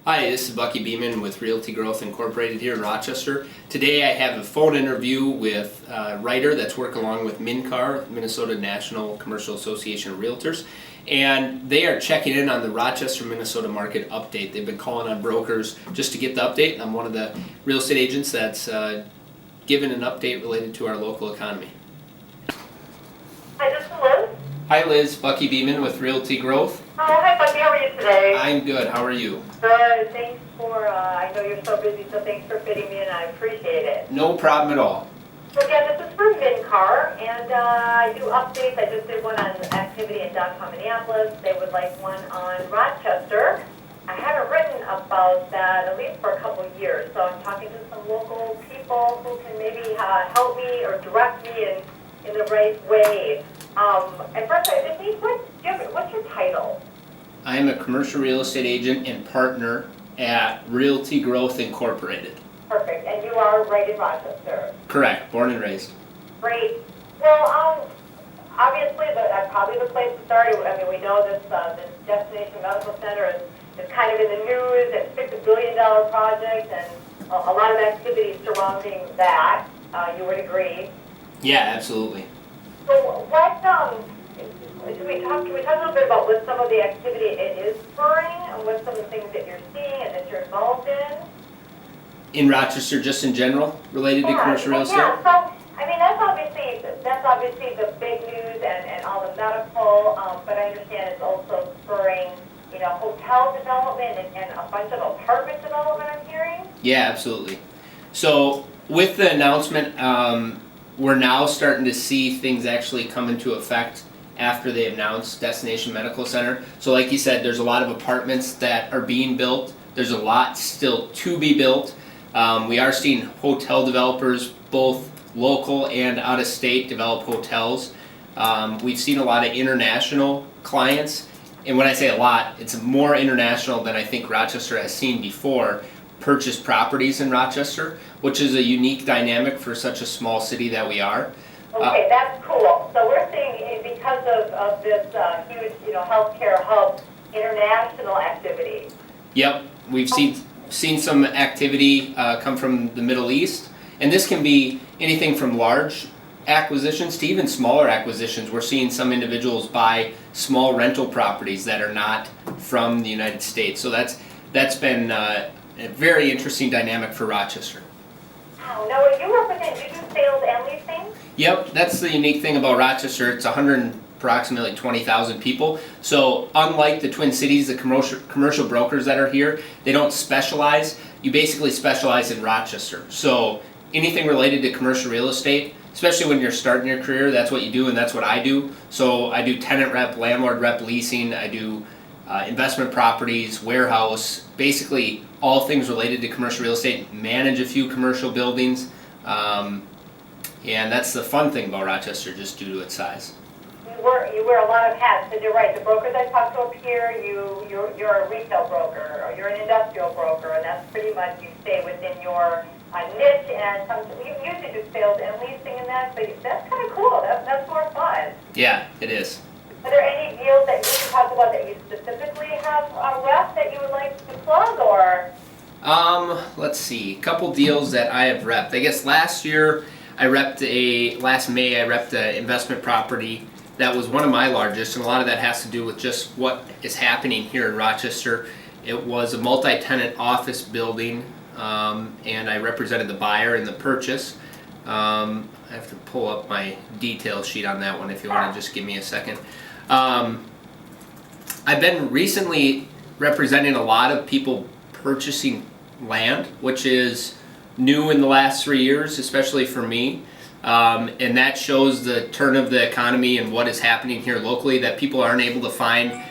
Hi, this is BuckyBeeman with Realty Growth Incorporated here in Rochester. Today I have a phone interview with a writer that's working along with MNCAR, Minnesota National Commercial Association of Realtors, and they are checking in on the Rochester, Minnesota market update. They've been calling on brokers just to get the update. I'm one of the real estate agents that's given an update related to our local economy. Hi, this is Liz. Hi Liz, BuckyBeeman with Realty Growth. Hi Bucky, how are you today? I'm good, how are you? Good, thanks for, I know you're so busy, so thanks for fitting me in, I appreciate it. No problem at all. So again, this is from MNCAR, and I do updates. I just did one on activity in downtown Minneapolis. They would like one on Rochester. I haven't written about that at least for a couple of years, so I'm talking to some local people who can maybe help me or direct me in the right way. And first, I just need, what's your title? I am a commercial real estate agent and partner at Realty Growth Incorporated. Perfect. And you are right in Rochester? Correct. Born and raised. Great. Well, obviously, probably the place to start. I mean, we know this Destination Medical Center is kind of in the news. It's a $6 billion project and a lot of activity surrounding that. You would agree? Yeah, absolutely. So what, can we talk a little bit about what some of the activity it is spurring and what some of the things that you're seeing and that you're involved in? In Rochester, just in general, related to commercial real estate? Yeah, so, I mean, that's obviously the big news and all the medical, but I understand it's also spurring, hotel development and a bunch of apartment development, I'm hearing? Yeah, absolutely. So, with the announcement, we're now starting to see things actually come into effect after they announced Destination Medical Center. So like you said, there's a lot of apartments that are being built. There's a lot still to be built. We are seeing hotel developers, both local and out of state, develop hotels. We've seen a lot of international clients, and when I say a lot, it's more international than I think Rochester has seen before, purchase properties in Rochester, which is a unique dynamic for such a small city that we are. Okay, that's cool. So we're seeing, because of this huge, healthcare hub, international activity. Yep, we've seen some activity come from the Middle East, and this can be anything from large acquisitions to even smaller acquisitions. We're seeing some individuals buy small rental properties that are not from the United States. So that's been a very interesting dynamic for Rochester. Wow, now you do sales and leasing? Yep, that's the unique thing about Rochester. It's approximately 20,000 people. So unlike the Twin Cities, the commercial brokers that are here, they don't specialize. You basically specialize in Rochester. So anything related to commercial real estate, especially when you're starting your career, that's what you do and that's what I do. So I do tenant rep, landlord rep leasing, I do investment properties, warehouse, basically all things related to commercial real estate, manage a few commercial buildings. And that's the fun thing about Rochester, just due to its size. You wear a lot of hats, and you're right. The brokers I talk to up here, you're a retail broker, or you're an industrial broker, and that's pretty much, you stay within your niche, and you usually do sales and leasing in that, but that's kind of cool. That's more fun. Yeah, it is. Are there any deals that you can talk about that you specifically have a rep that you would like to plug, or? Let's see, a couple deals that I have repped. I guess last May I repped an investment property that was one of my largest, and a lot of that has to do with just what is happening here in Rochester. It was a multi-tenant office building, and I represented the buyer in the purchase. I have to pull up my detail sheet on that one if you want to just give me a second. I've been recently representing a lot of people purchasing land, which is new in the last 3 years, especially for me. And that shows the turn of the economy and what is happening here locally, that people aren't able to find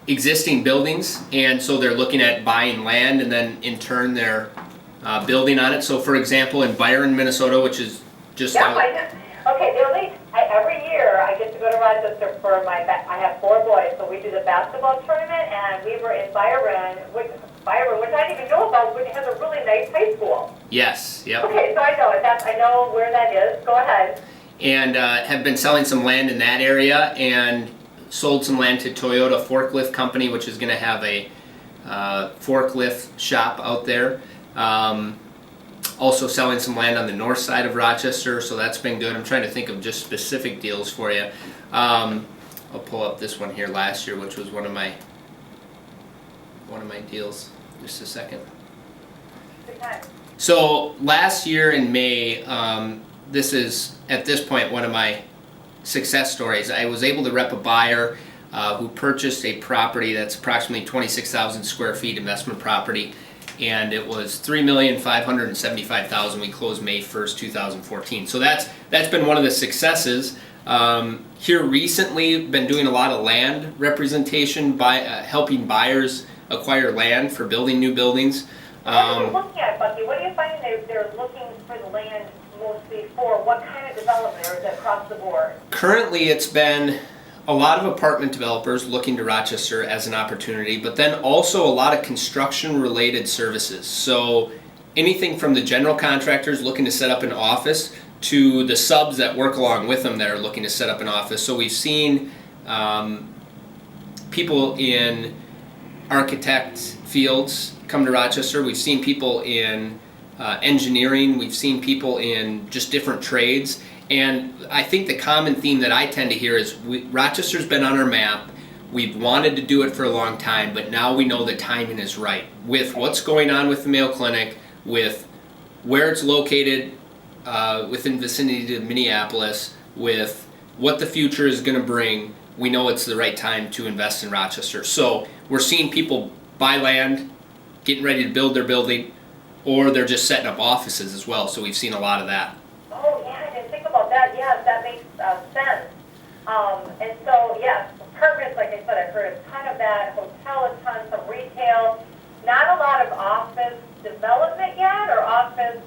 existing buildings, and so they're looking at buying land and then in turn they're building on it. So for example, in Byron, Minnesota, which is just every year I get to go to Rochester for I have 4 boys, so we do the basketball tournament, and we were in Byron, which I didn't even know about, which has a really nice high school. Yes, yep. Okay, so I know where that is. Go ahead. And have been selling some land in that area, and sold some land to Toyota Forklift Company, which is going to have a forklift shop out there. Also selling some land on the north side of Rochester, so that's been good. I'm trying to think of just specific deals for you. I'll pull up this one here last year, which was one of my deals. Just a second. Good time. So last year in May, this is at this point one of my success stories. I was able to rep a buyer who purchased a property that's approximately 26,000 square feet investment property, and it was $3,575,000. We closed May 1st, 2014. So that's been one of the successes. Here recently, been doing a lot of land representation by helping buyers acquire land for building new buildings. What are you looking at, Bucky? What are you finding they're looking for the land mostly for? What kind of development, or is it across the board? Currently, it's been a lot of apartment developers looking to Rochester as an opportunity, but then also a lot of construction-related services. So anything from the general contractors looking to set up an office to the subs that work along with them that are looking to set up an office. So we've seen people in architect fields come to Rochester. We've seen people in engineering. We've seen people in just different trades. And I think the common theme that I tend to hear is Rochester's been on our map. We've wanted to do it for a long time, but now we know the timing is right. With what's going on with the Mayo Clinic, with where it's located within vicinity to Minneapolis, with what the future is going to bring, we know it's the right time to invest in Rochester. So we're seeing people buy land, getting ready to build their building, or they're just setting up offices as well. So we've seen a lot of that. Oh, yeah, I didn't think about that. Yes, that makes sense. And so, yes, apartments, like I said, I've heard a ton of that. Hotel, a ton, some retail. Not a lot of office development yet, or office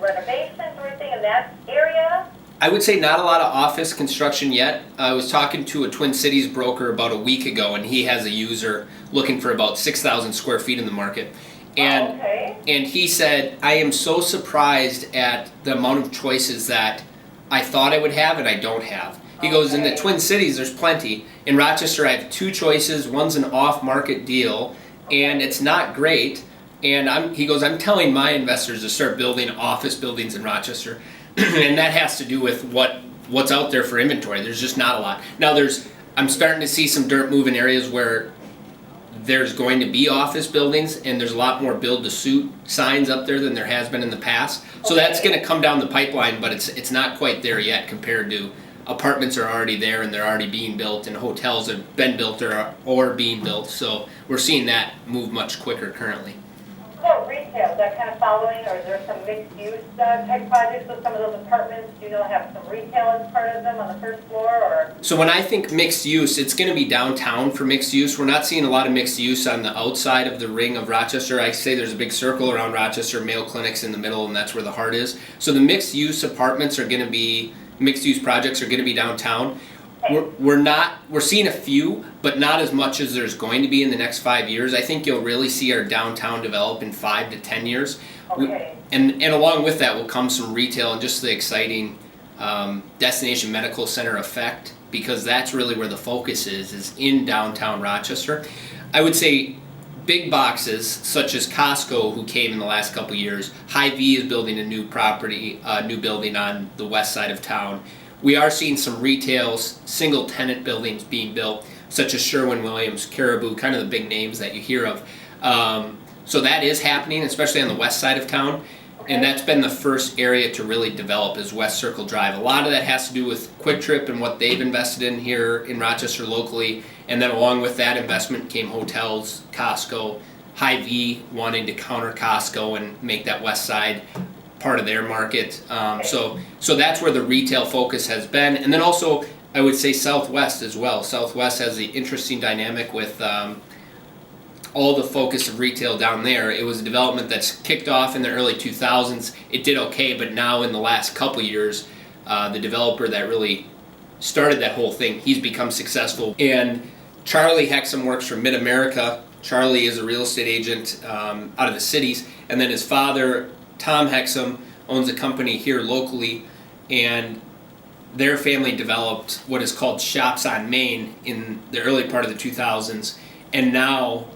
renovations or anything in that area. I would say not a lot of office construction yet. I was talking to a Twin Cities broker about a week ago, and he has a user looking for about 6,000 square feet in the market. And and he said, I am so surprised at the amount of choices that I thought I would have and I don't have. He goes, in the Twin Cities, there's plenty. In Rochester, I have two choices. One's an off-market deal, and it's not great. And he goes, I'm telling my investors to start building office buildings in Rochester. And that has to do with what's out there for inventory. There's just not a lot. Now I'm starting to see some dirt move in areas where there's going to be office buildings, and there's a lot more build-to-suit signs up there than there has been in the past. So that's going to come down the pipeline, but it's not quite there yet compared to apartments are already there and they're already being built, and hotels have been built or being built. So we're seeing that move much quicker currently. What retail, is that kind of following, or is there some mixed-use type projects with some of those apartments? Do you know have some retail as part of them on the first floor, or? So when I think mixed use, it's going to be downtown for mixed use. We're not seeing a lot of mixed use on the outside of the ring of Rochester. I say there's a big circle around Rochester, Mayo Clinic's in the middle, and that's where the heart is. So the mixed use apartments are going to be, mixed use projects are going to be downtown. We're seeing a few, but not as much as there's going to be in the next 5 years. I think you'll really see our downtown develop in 5 to 10 years. Okay. And along with that will come some retail and just the exciting destination medical center effect, because that's really where the focus is in downtown Rochester. I would say big boxes such as Costco, who came in the last couple years. Hy-Vee is building a new building on the west side of town. We are seeing some retail, single tenant buildings being built, such as Sherwin-Williams, Caribou, kind of the big names that you hear of. So that is happening, especially on the west side of town. And that's been the first area to really develop is West Circle Drive. A lot of that has to do with Quick Trip and what they've invested in here in Rochester locally. And then along with that investment came hotels, Costco, Hy-Vee wanting to counter Costco and make that west side part of their market. So that's where the retail focus has been. And then also, I would say Southwest as well. Southwest has the interesting dynamic with all the focus of retail down there. It was a development that's kicked off in the early 2000s. It did okay, but now in the last couple years, the developer that really started that whole thing, he's become successful. And Charlie Hexum works for Mid-America. Charlie is a real estate agent out of the cities. And then his father, Tom Hexum, owns a company here locally, and their family developed what is called Shops on Main in the early part of the 2000s, and now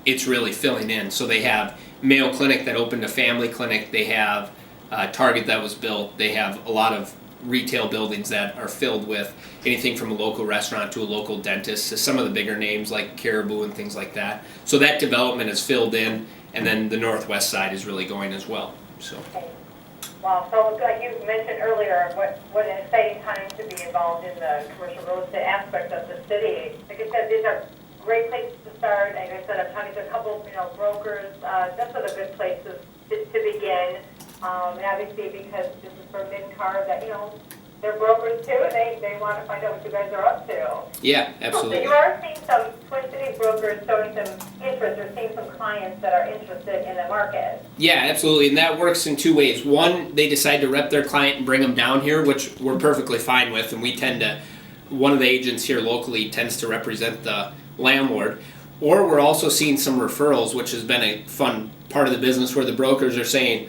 it's really filling in. So they have Mayo Clinic that opened a family clinic. They have Target that was built. They have a lot of retail buildings that are filled with anything from a local restaurant to a local dentist to some of the bigger names like Caribou and things like that. So that development is filled in, and then the northwest side is really going as well. So. Okay. Wow, so like you mentioned earlier, what an exciting time to be involved in the commercial real estate aspect of the city. Like I said, these are great places to start. Like I said, I'm talking to a couple, brokers. That's are the good places to begin. And obviously, because this is for MNCAR, that they're brokers too. They want to find out what you guys are up to. Yeah, absolutely. So you are seeing some Twin Cities brokers showing some interest, or seeing some clients that are interested in the market. Yeah, absolutely, and that works in two ways. One, they decide to rep their client and bring them down here, which we're perfectly fine with, and we tend to, one of the agents here locally tends to represent the landlord. Or we're also seeing some referrals, which has been a fun part of the business, where the brokers are saying,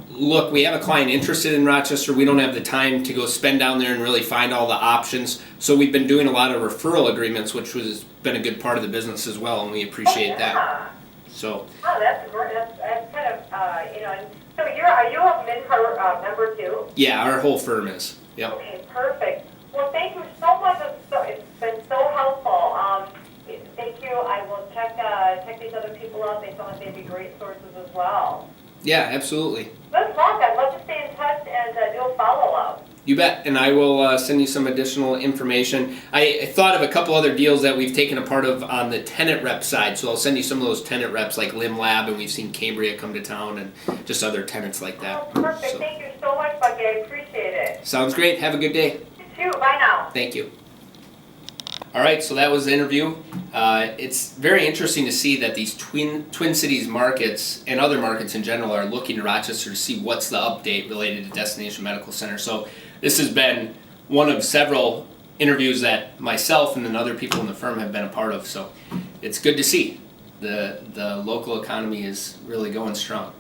look, we have a client interested in Rochester. We don't have the time to go spend down there and really find all the options. So we've been doing a lot of referral agreements, which has been a good part of the business as well, and we appreciate that. So. Oh, that's great. That's kind of, and so are you a MNCAR member too? Yeah, our whole firm is. Yep. Okay, perfect. Well, thank you so much. It's been so helpful. Thank you. I will check these other people out. They sound like they'd be great sources as well. Yeah, absolutely. Good luck. I'd love to stay in touch and do a follow-up. You bet, and I will send you some additional information. I thought of a couple other deals that we've taken a part of on the tenant rep side, so I'll send you some of those tenant reps like Lim Lab, and we've seen Cambria come to town, and just other tenants like that. Oh, perfect. So. Thank you so much, Bucky. I appreciate it. Sounds great. Have a good day. You too. Bye now. Thank you. All right, so that was the interview. It's very interesting to see that these Twin Cities markets and other markets in general are looking to Rochester to see what's the update related to Destination Medical Center. So this has been one of several interviews that myself and then other people in the firm have been a part of. So it's good to see the local economy is really going strong.